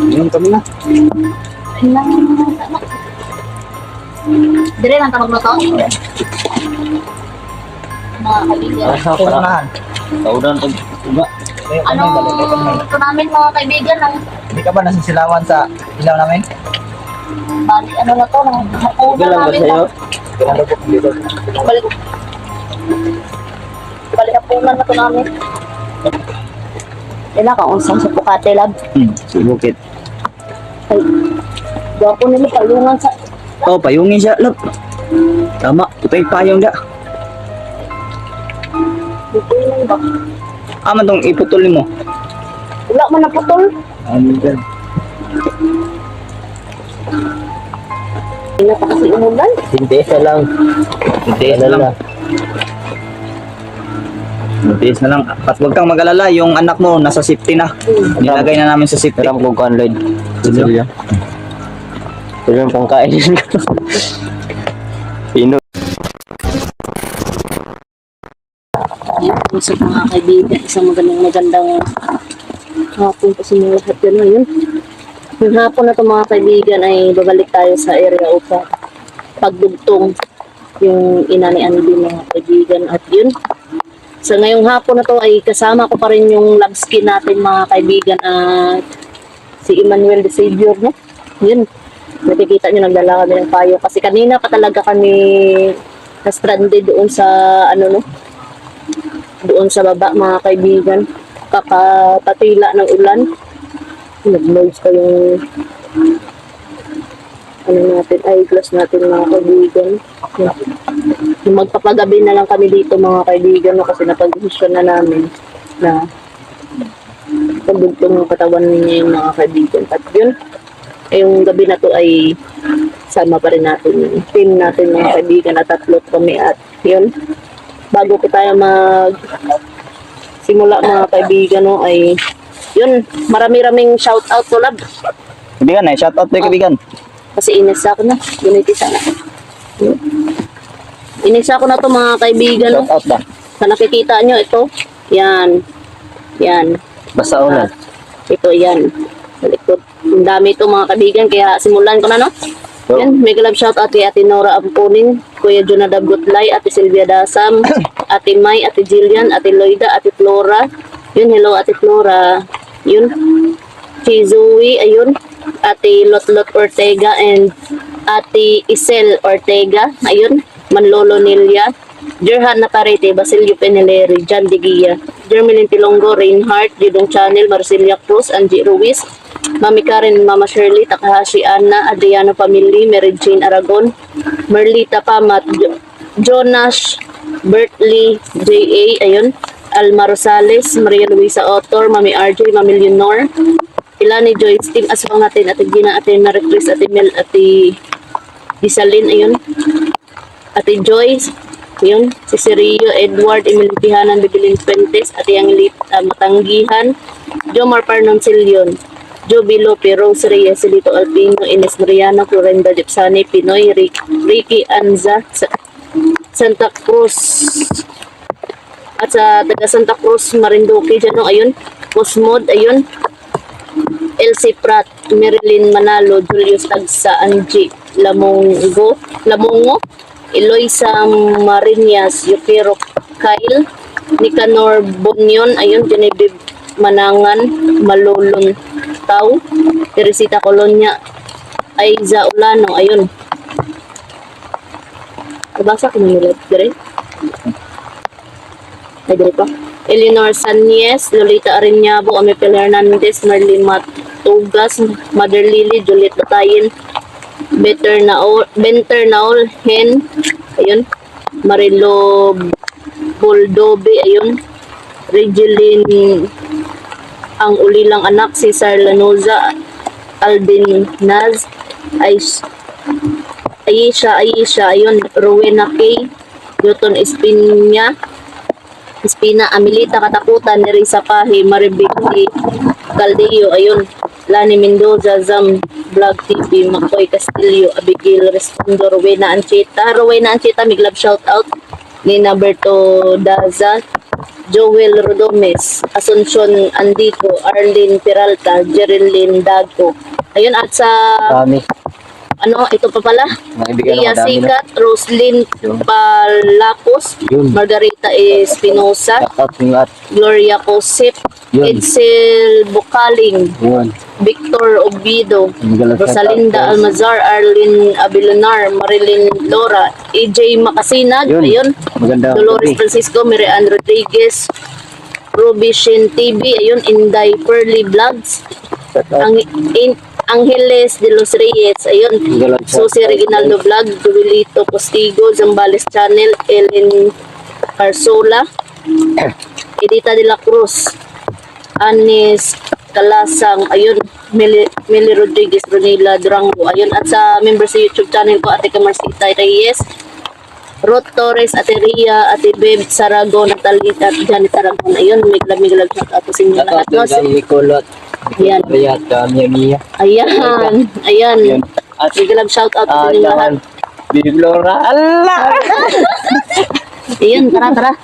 Yun kami na. Dire lang tamag mo to. Mga kaibigan. Paunahan. Paunahan pag iba. Ano ito namin mga kaibigan ng Hindi ka ba nasisilawan sa ilaw namin? bali ano na to, hapunan Bilang ba namin sa'yo? lang. Balik. Balik hapunan na to namin. Ila ka unsang sa Pukate lab. Sa bukit. Ay, gwapo nila palungan sa Oh, payungin siya, lab. Tama, putay payong da. bukuin ba? Aman tong iputol mo. Wala man na putol. Ano yan? Ila pa kasi umulan. Sintes na lang. Sintes na lang. Sintes na lang. At huwag kang mag-alala, yung anak mo nasa safety na. Nilagay na namin sa safety. Alam kung kung Lloyd. Silya. Ito yung pangkain. Pino. Ayun, sa mga kaibigan, isang magandang hapon po sa mga lahat yan ngayon. Yung hapon na ito mga kaibigan ay babalik tayo sa area upang pagdugtong yung ina ni Andy mga kaibigan. At yun, sa ngayong hapon na to ay kasama ko pa rin yung love skin natin mga kaibigan at si Emmanuel de Savior, no? Yun, nakikita nyo nagdala kami ng payo kasi kanina pa talaga kami na-stranded doon sa ano no, doon sa baba mga kaibigan, kakapatila ng ulan. Nag-noise pa yung ano natin, eyeglass natin mga kaibigan. Magpapagabi na lang kami dito mga kaibigan no, kasi napag-desisyon na namin na pagdugtong ng katawan niya yung mga kaibigan. At yun, yung gabi na to ay sama pa rin natin yung team natin mga kaibigan at tatlot kami. At yun, bago ko tayo simula mga kaibigan no, ay yun, marami-raming shout out to lab. Kaibigan, shout out to kaibigan. Kasi inisa ko na, ginitisa na. Inisa ko na to mga kaibigan no. Shout out ba? Sa nakikita nyo ito, yan. Yan. Basta ulan. Ito yan. Sa likod. Ang dami ito mga kaibigan, kaya simulan ko na no. Yan, mega love shout out kay Ate Nora Ampunin, Kuya Jonadab Gutlay, Ate Silvia Dasam, Ate May, Ate Jillian, Ate Loida, Ate Flora. Yun, hello Ate Flora. Yun. Si Zoe, ayun. Ate Lotlot Ortega and Ate Isel Ortega. Ayun. Manlolo Nilia. Jerhan Naparete, Basilio Peneleri, Jan Digia, Jermelin Tilongo, Reinhardt, Judong Channel, Marcelia Cruz, Angie Ruiz, Mami Karen, Mama Shirley, Takahashi Anna, Adriano Family, Mary Jane Aragon, Merlita Pamat, Jonas, Bertley, J.A., ayun, Alma Rosales, Maria Luisa Otor, Mami RJ, Mami Leonor, Ilani Joyce, Team Aswang natin, Ate Gina, Ate Marie Chris, Ate Mel, Ate Isalin, ayun, Ate Joyce, yun, si Sirio, Edward, Emil Pihanan, Bibilin Fuentes, Ate Anglit, Matanggihan, Jomar Parnoncillion, Joby Lope, Rose Reyes, Silito Alpino, Ines Mariano, Florenda Dipsani, Pinoy, Ricky Anza, Santa Cruz, at sa taga Santa Cruz, Marinduque, dyan, no, ayun, Cosmod, ayun, Elsie Prat, Marilyn Manalo, Julius Tagsa, Angie Lamongo, Eloisa Marinas, Yukiro Kyle, Nicanor Bonyon, ayun, Genevieve Manangan, Malulon Tau, Teresita Colonia, Aiza Ulano, ayun. Nabasa ko nila, dire? Ay, dire pa. Eleanor Sanyes, Lolita Arinyabo, Amipel Hernandez, Marlene Matugas, Mother Lily, Juliet Latayin, Benter Naol, Hen, ayun, Marilo Boldobe, ayun, Regeline, ang ulilang anak, Cesar Lanoza, Aldin Naz, Aisha, ayun, Rowena K, Newton Espina, Amelita Katakutan, Nerissa Pahi, Maribiki Caldeo, ayun, Lani Mendoza, Zam Vlog TV, Makoy Castillo, Abigail Respondo, Rowena Anchita, Miglab shout out, Nina Berto Daza, Joel Rodomes, Asuncion Andico, Arlene Peralta, Jerilyn Dago. Ayun, at sa Dami. ito pa pala, Mga kaibigan, Iya madami na. Sikat, Roslyn Palapos, Yun. Margarita Espinosa, Shout out ng lahat. Gloria Josep, Yun. Edsel Bukaling, Yun. Victor Obido, Magalang shout Rosalinda out. Almazar, Arlene Abelonar, Marilyn Lora, AJ Makasinag, Yun. ayun, Maganda. Dolores Francisco, Miriam Rodriguez, Ruby Shin TV, ayun, Inday Pearly Vlogs, Shout out. Angeles de los Reyes, ayun, Magalang shout Susi out. Reginaldo Vlog, Duilito Postigo, Zambales Channel, Ellen Carsola, Edita de la Cruz, Anis Kalasang, ayun, Meli Rodriguez, Brunila Durango, ayun, at sa members sa YouTube channel ko, Ate Camarcita Reyes, Ruth Torres, Ate Ria, Ate Beb, Sarago, Natalita, at Janet Aragon, ayun, miglag sa ato sa inyo lahat. No? Nicolot. Ayan. Riyat, Mia. Ayan. At miglag shout out sa inyo lahat. Bibi Flora. Allah! Ayun, tara.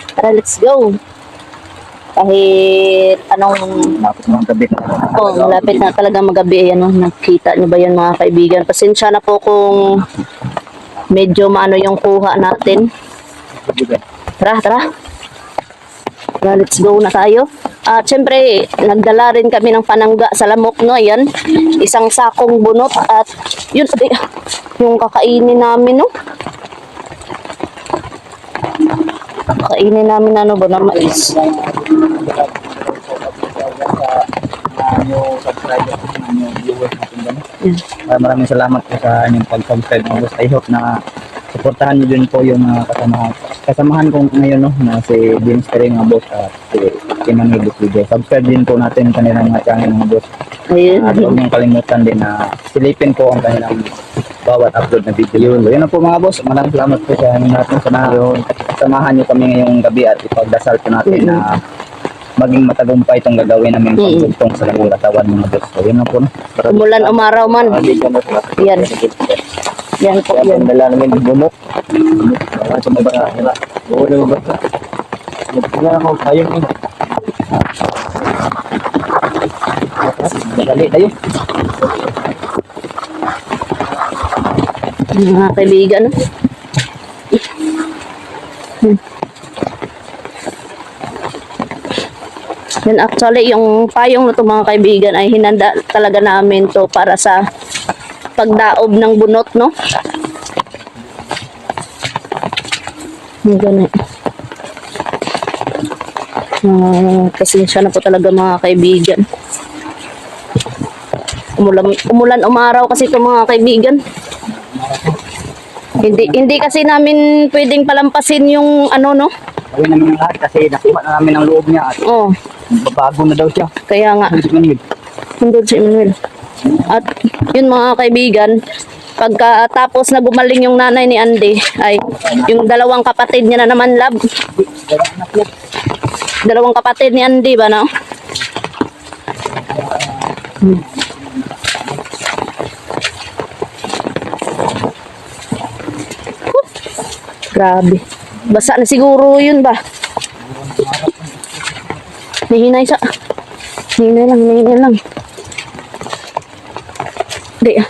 Tara, let's go. Kahit anong Tapos mga gabi. malapit na talaga magabi, ayan, no? Nakita niyo ba yan mga kaibigan? Pasensya na po kung medyo maano yung kuha natin. Tara, let's go na tayo. At syempre, nagdala rin kami ng panangga sa lamok, no? Ayan, isang sakong bunot at yun, yung kakainin namin, no? Kakainin namin ano ba na mais. Maraming salamat po sa inyong pag-subscribe mga boss. I hope na suportahan niyo din po yung kasamahan ko ngayon, no, na si James Perry mga boss at si Manny Video. Subscribe din po natin kanilang mga channel mga boss. Ayun. At huwag niyong kalimutan din na silipin po ang kanilang bawat upload na video. So, yun na po mga boss. Maraming salamat po sa inyong natin. Samahan niyo kami ngayong gabi at ipagdasal po natin na maging matagumpay itong gagawin namin pagbugtong sa lagang katawan mga boss. So, yun na po. No? Umulan umaraw man. Yan. Yan po yan. Dala namin yung bunok. Sa mga baka. Buo ba? Nagpila ako kayo eh. Dali tayo. Mga kaibigan, no? Yan, actually, yung payong na to mga kaibigan ay hinanda talaga namin to para sa pagdaob ng bunot, no? Yung ganun. Pasensya na po talaga mga kaibigan. Umulan umaraw kasi ito mga kaibigan. Hindi kasi namin pwedeng palampasin yung ano, no? Gawin namin ang lahat kasi nakuha na namin ang loob niya at Oh, babago na daw siya. kaya nga. Nandun si Emmanuel. At yun mga kaibigan, pagkatapos na gumaling yung nanay ni Andy, ay yung dalawang kapatid niya na naman, lab. Dalawang kapatid ni Andy ba, no? Grabe. Basa na siguro yun ba? Nahinay siya. Nahinay lang. Di ah.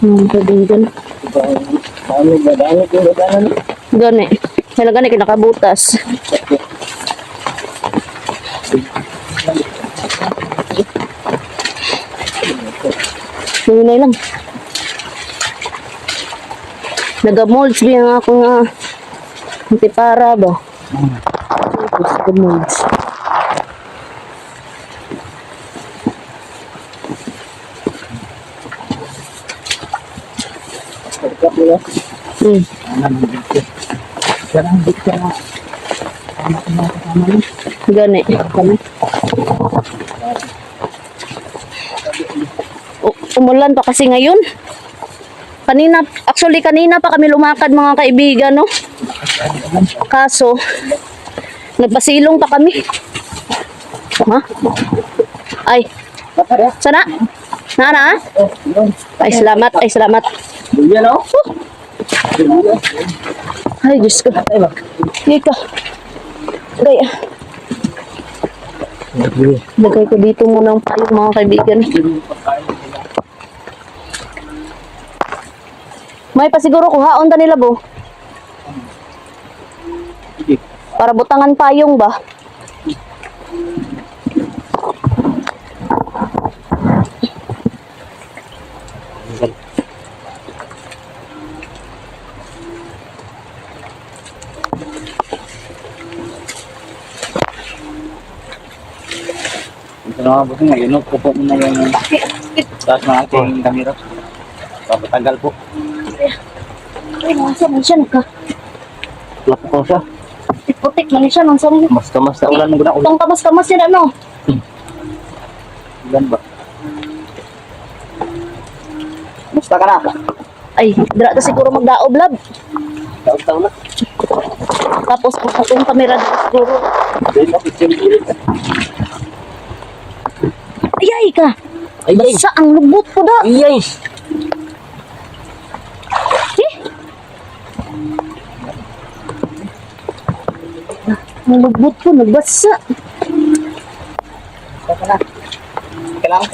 Kaibigan. Gani. Kailan gani kinakabutas. Nahinay lang. Nagamolds biya nga ako nga. Hindi para ba? Nagamolds. Gani. Umulan pa kasi ngayon. Kanina pa kami lumakad mga kaibigan, no? Kaso, nagpasilong pa kami. Ha? Ay. Sana? Nana? Ay, salamat. Ay, Diyos ko. Ika. Gaya. Lagay ko dito muna ang payong mga kaibigan. May pa siguro kuhaon ta nila bo. Para butangan payong ba? Ito na nga po ngayon, pupo mo na yung taas ng ating kamera. Papatagal po. Ay, nasa man siya nagka. Lapang siya. Putik man siya nang sarili. Mas kamas na ulan mo na. Itong kamas-kamas yan ano. Ulan ba? Musta ka na? Ay, dira ta siguro magdaob lab. Taon-taon na. Tapos ang atong kamera dito siguro. Dahil ako, siyempre. Ayay ka. Ay, ay. Basta ang lubot ko da. Iyay. Eh? Ang lubot ko, nagbasa. Musta ka na? Kailangan.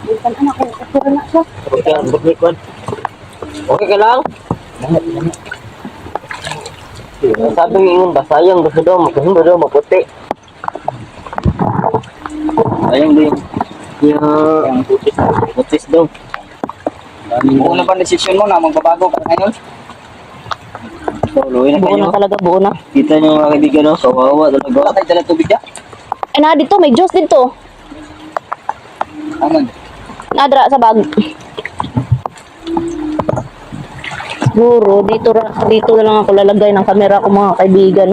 Bukan anak ko, kapura na siya. Okay ka, buknik ko. Okay ka lang? Sabi ng ingon ba, sayang gusto daw, magkasundo daw, maputi. Sayang din. Yung putis daw. Buo na ba ang desisyon mo na magbabago ka ngayon? Tuloy na Buo kayo. na talaga, buo na. Kita niyo mga kaibigan, no? Kawawa Wala talaga. tayo dala tubig ya? Ay, na dito, may juice dito. Aman. Nadra sa bag. Siguro, dito na lang ako lalagay ng camera ko mga kaibigan.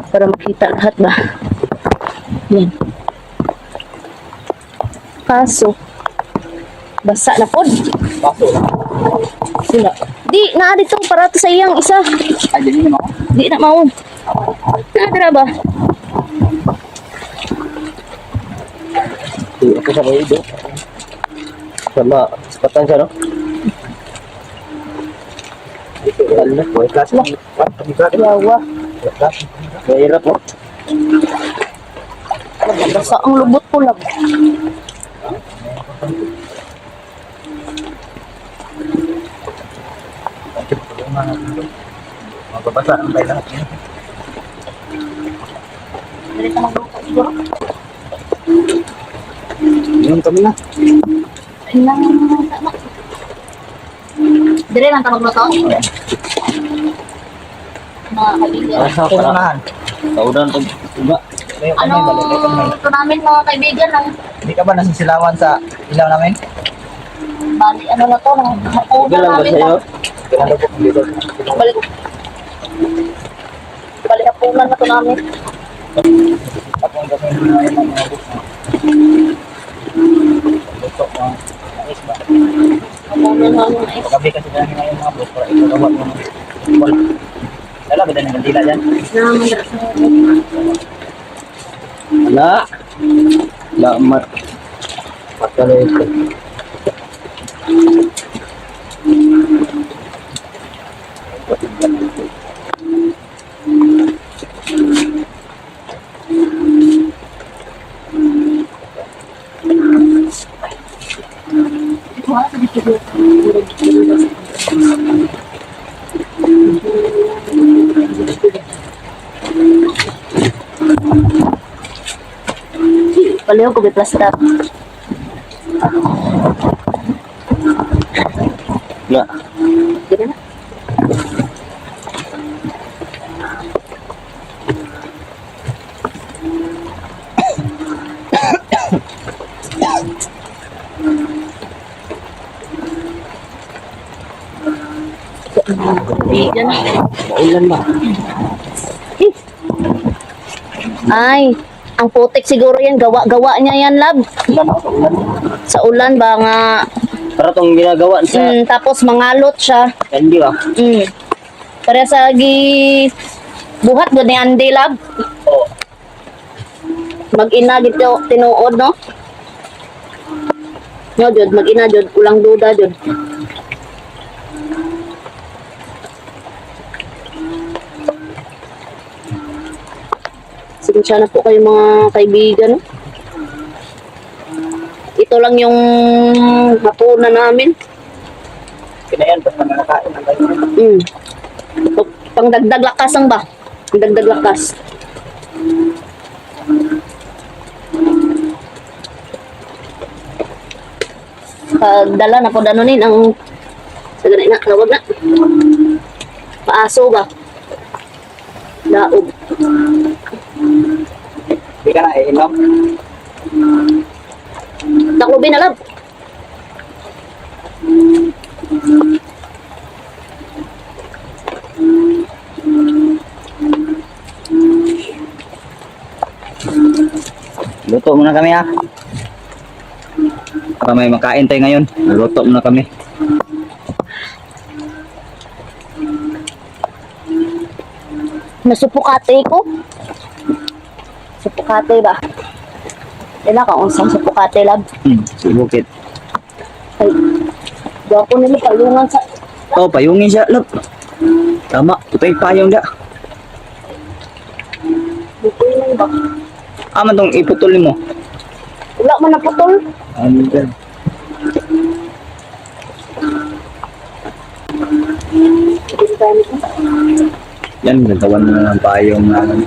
Para makita lahat ba. Yan. Kaso, basa na pod. Baso na. Sila. Di, naa dito para to sa iyang isa. Ay, din mo. Di na mao. Nadra ba? Ako sa kayo doon. Sama, sepatan siya, no? Alam, may klase lang. Yawa. Mahirap, no? Basa ang lubot ko lang. Magbabasa ang tayo lahat. Dili ka magluto siguro. Yun kami na. Ilang tama. Dire lang ta magluto. Mga kaibigan. Asa, para Unahan. kaudan pag iba. Ano ito namin mga kaibigan ng Hindi ka ba nasisilawan sa ilaw namin? bali ano na to ng hapunan Okay lang ba namin sa'yo? lang. Kailangan po dito. Balik. Balik hapunan na to namin. Ako ang gagawin mo na yung mga books na. Luto, mga mais ba? Hapunan namin na Pagkabi kasi dahil na yung mga books para ipagawa mo. Wala. Dala, ganda ng gandila dyan. naman Wala. Lamat. Patala ito. Paliho ko may plaster. Na. Dire na. Kaibigan. Maulan ba? Ay, ang putik siguro yan, gawa-gawa niya yan, lab. Sa ulan ba nga, Para tong ginagawa sa tapos mangalot siya. candy ba? Para sa buhat ba ni Andy, lab? Oo. Mag-ina dito, tinuod, no? No, Jod, mag-ina, Jod, ulang duda, Jod. Pasensya na po kayo mga kaibigan. Ito lang yung hapunan namin. Kinayan, basta nakakain ng kayo. Pangdagdag lakas ang ba? Pangdagdag lakas. Pagdala na po danunin ang sagana na, tawag na. Paaso ba? Daog. Hindi ka na iinom. Taklobi na lab. Luto muna kami ha. Para may makain tayo ngayon. Luto muna kami. Nasupukate ko. Supukate ba? Kailan ka unsang supukate lab? Si Bukit. Ay, gwapo nila palungan sa... Oh, payungin siya. Lop. Tama. Ito yung payong da. Bukoy lang ba? Aman tong iputol mo. Wala man naputol. Ano yan? Yan, nagawan na ng payong namin.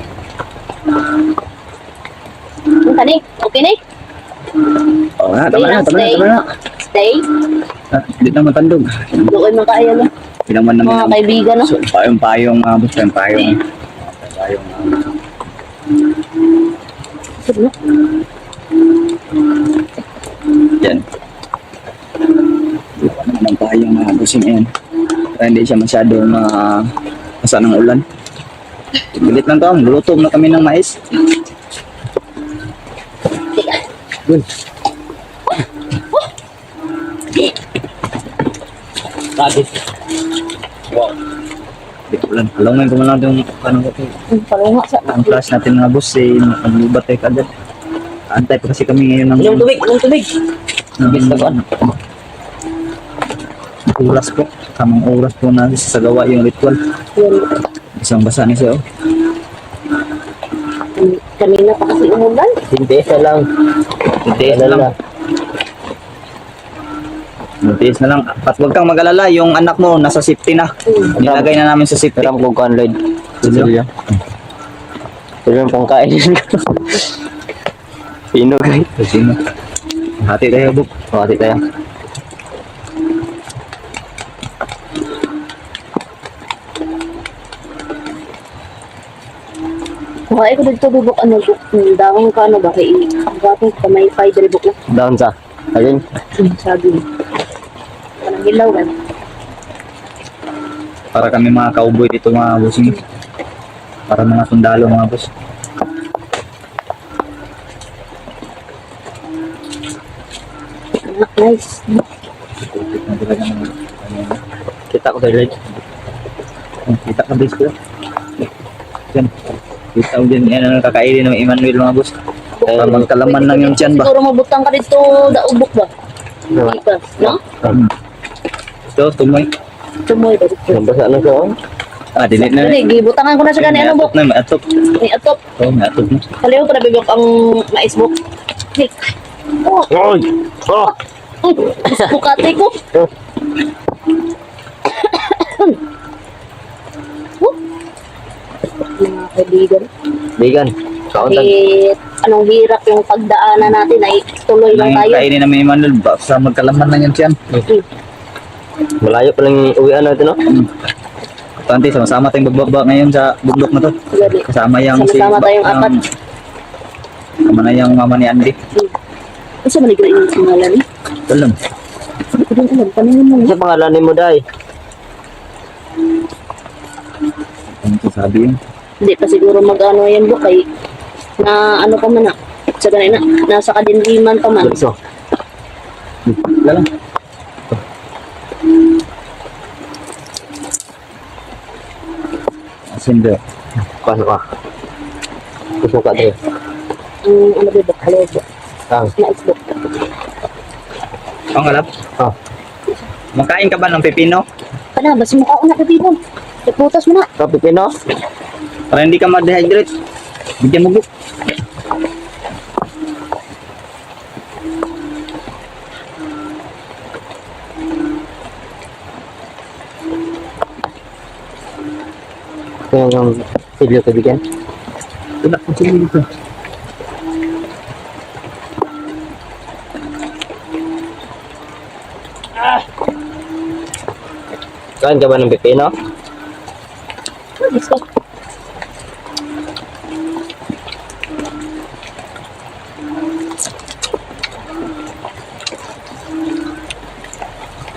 Ang kani? Okay ni? Oh, na, tama na, tama na, tama na. Stay. Hindi na matandog. Doon man kaya na. Pinaman namin Mga ang kaibigan, no? so, payong, basta yung payong. Payong, Sige. yan. Pinaman naman ang payong mga busing yan. Para hindi siya masyado masa ng ulan. Bilit lang to, luluto na kami ng mais. Good. Sabit. Wow. Di ko lang. Alam ko lang yung paano ko ito. Palunga sa... Ang class natin mga boss eh, maglubat tayo kagad. Antay pa kasi kami ngayon ng... Ilang tubig. Nabis na ko ano. Oras po. Tamang oras po na sa gawa yung ritual. Yan. Isang basa ni siya oh. Kanina pa kasi umulan. Hindi, isa lang. Tiis na lang. Tiis na lang. At huwag kang mag-alala, yung anak mo nasa safety na. Nilagay na namin sa safety. Pero kung kuhan, Lloyd. Silya. Pero yung pangkain. Pino, guys. Sino? Hati tayo, Buk. Makati tayo. Kuha ko dito bubok ano buk. Dahon ka ano ba kay gatong kamay pay diri buk na. Down sa. Alin? Sabi. Kanang hilaw kan. Para kami mga cowboy dito mga bossing. Para mga sundalo mga boss. Nice. Kita ko tayo, Lloyd. Kita ka base ko. Yan. Kita ko din yan ang kakainin ng Emmanuel mga boss. Para magkalaman lang yung tiyan ba. Siguro mabutang ka dito daubok ba? Ika, no? So, tumoy. Tumoy ba dito? Nabasa na siya, oh. Ah, delete na. Dili, gibutangan ko na sa gani ano buk. Na, may atop. May atop. Oh, may atop na. Kaliw pa na bibok ang mais buk. Hey. Oh, Oy! Oh! bukati ko. Oh! Mga kaibigan. Bigan. Kauntan. Anong hirap yung pagdaanan natin ay tuloy lang tayo. Kainin namin Emmanuel ba sa magkalaman lang yung tiyan. Malayo pa lang yung uwian natin, no? Tanti, sama-sama tayong bagbaba ngayon sa bundok na to. Gabi. Kasama yung Sama-sama tayong apat. Kasama na yung mama ni Andy. Kasi maligay yung singalan eh. Ito lang. Hindi ko din alam. Paningin mo. Sa pangalan mo, Day? Ano sasabi yun? Hindi pa siguro mag-ano yan buk kay na ano pa man na. Sa ganun na. Nasa kadindiman pa man. So, Wala lang. Asin ba? pasok ka. Pasok ka, Day. Ano ba buk? Halo buk. Tang. Mais buk. Ang alap. Oh. Makain ka ba ng pepino? Kana, basi mo ka una pipipon. Iputas mo na. Kape Pino? Para hindi ka ma-dehydrate. Bigyan mo book. Kaya yung silyo kaibigan. Wala ko sila dito. Kain ka ba ng pipino? Gusto.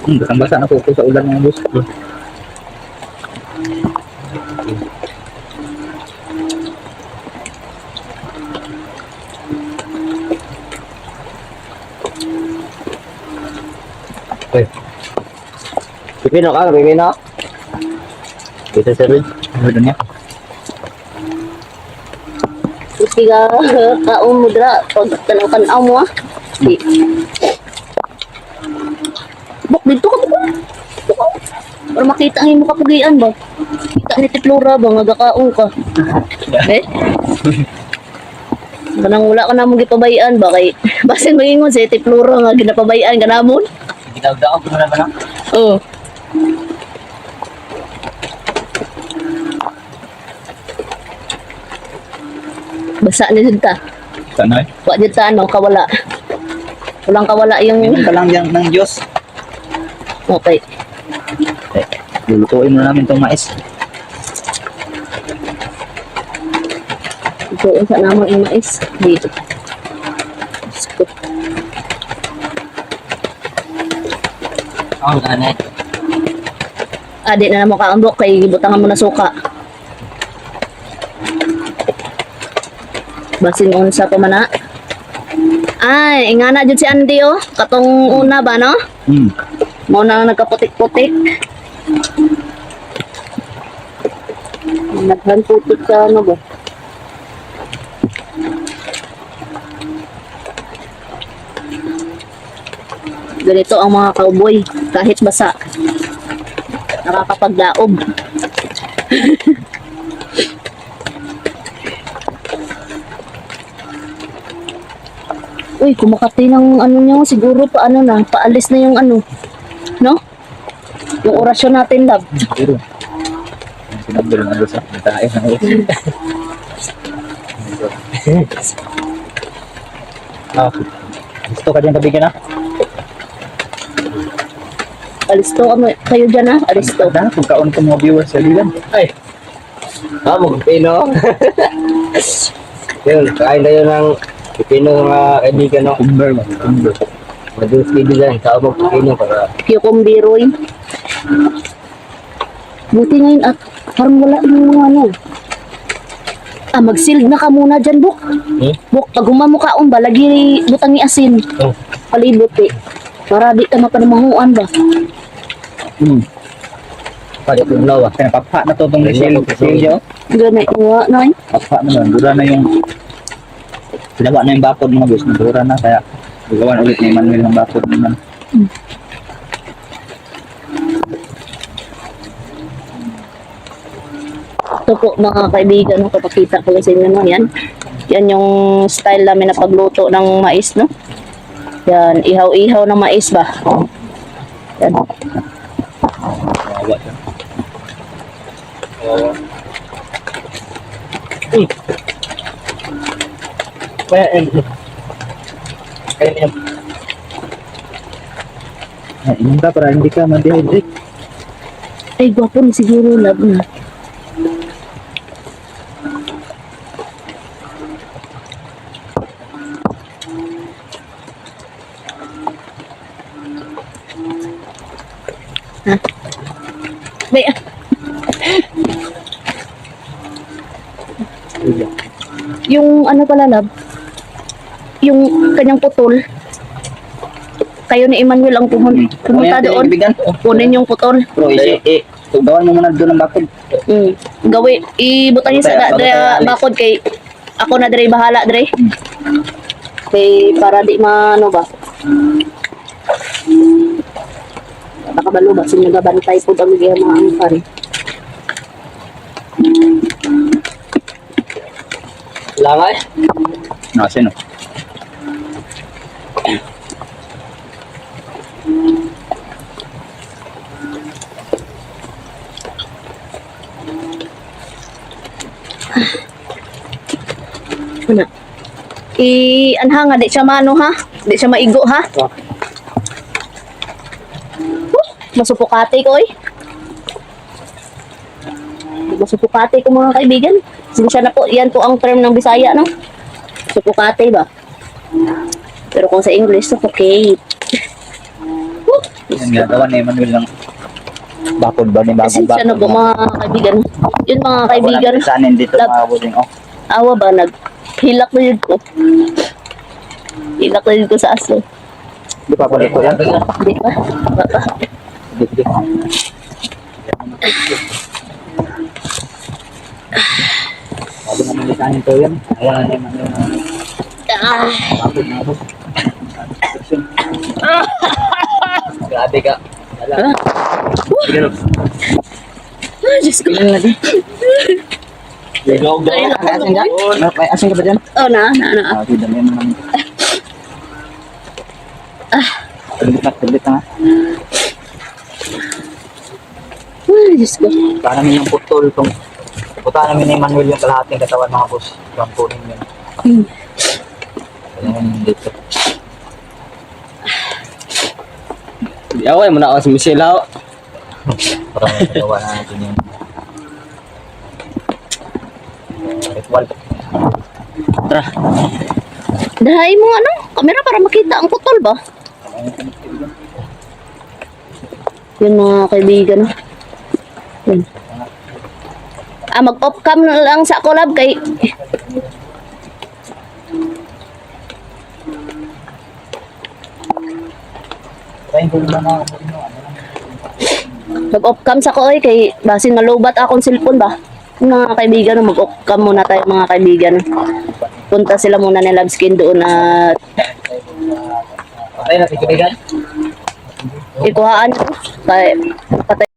Basang-basa na po sa ulan mga boss. Uy. Pipino ka, pipino? Dito sa rin. Ano doon niya? Gusto ka kaon mo dira. Pag tanaw-tanaw mo ah. Di. Bok, dito ka ba? Para makita ang imo kapugian ba? Kita ni Tiplora ba? Nga gakaon ka. Eh? Kanang wala ka namang gipabayaan ba? Kay basin magingon si Tiplora nga ginapabayaan ka namon. Ginaw-daw ko na naman ah. Oo. Basa ni Sinta. Sana eh. Wa jud ta ano kawala. Walang kawala yung Minum ka lang yan ng Diyos. okay. Lulutuin mo namin itong mais. Ito sa namang yung mais dito. Scoop. Ang ganit. Adi na namo kaambok kay gibutangan mo na suka. Basin unsa pa man na. Ay, ingana jud si Andy oh. Katong una ba no? Mo na nagkaputik-putik. Naghan putik ka ano ba? Ganito ang mga cowboy kahit basa. Nakakapaglaob. Uy, kumakati ng ano niyo, siguro pa ano na, paalis na yung ano. No? Yung orasyon natin, love. Pero, sinabdol na doon sa tayo ng gusto ka dyan kabigyan na? Alisto kayo dyan ha? Alisto. Na, kung kaon ko mga viewers sa lilan. Ay! Pipino. Yun, kain tayo ng pipino nga kaibigan no. Kumber man, kumber. Madus kaibigan, sa among pipino para Cucumberoy. Buti ngayon at parang wala yung mga ano. Mag-sealed na ka muna dyan, Buk. Buk, pag humamukaon ba, lagi butang ni asin. Oh. Palibot eh. Para di ka mapanamahuan ba? pala tunaw ah. Kaya kapha na to itong silyo. Ganay, nga, nay. Kapha na nun. Dura na yung sinawa na yung bakod mga boss. Dura na kaya gagawan ulit ni Manuel ng bakod naman. Ito po mga kaibigan, no, kapakita ko sa inyo, no, yan. Yan yung style namin na pagluto ng mais, no. Yan, ihaw-ihaw ng mais ba. Yan. Kawawa siya. Kaya kaya niya Inom ka para hindi ka ma-dehydrate. Ay, gwapo na siguro, love na. Ha? Bay, yung ano pala, love, yung kanyang putol, kayo ni Emmanuel ang pumunta doon. Kunin yung putol. Pero gawan mo muna doon ang bakod. Gawi, ibutang niya sa bakod kay ako na dire bahala dire. Kay para di maano ba. Nakabalo ba sino gabantay po ang mga ano pare. Langay. Sino? Ano? Anha nga, di siya mano ha? Di siya maigo ha? Masupukati ko eh. Masupukati ko mga kaibigan. Sinsya na po, yan po ang term ng Bisaya, no? Supukati ba? Pero kung sa English, suffocate. Yung ginagawa ni Manuel ng bakod ba ni bagong Sinsya na po mga kaibigan. Yun mga kaibigan. Sanin dito Lab- mga buding. Oh, Awa ba, naghilak na yun ko. Hilak na yun ko sa aso. di pa pala ito yan. Di ba? Baka. Di. Sabi naman ni sanin to yan. Ayan na naman yung Ah, bakod na ako. Grabe ka. Wala. Sige no. Diyos ko. Ilan lagi? Ligog daw. Ay, May asin dyan? May asin ka ba dyan? Oh, na. Sige, dami naman. Taglit na. Ay, Diyos ko. Punta namin yung putol. Punta namin ni Manuel yung kalahating katawan mga boss. Yung kunin yun. Ayan dito. Yaway mo na ako si Michelle ako. Para magawa natin yung ritual. Tara. Dahay mo ano, kamera para makita ang putol ba? Yun mga kaibigan. Yun. Mag-off cam na lang sa collab kay Try ko naman na mag-off cam sa ko kay basin malubat akong cellphone ba? Mga kaibigan, mag-off cam muna tayo mga kaibigan. Punta sila muna ni Love Skin doon at patay na si Kaibigan. ikuhaan ko. Patay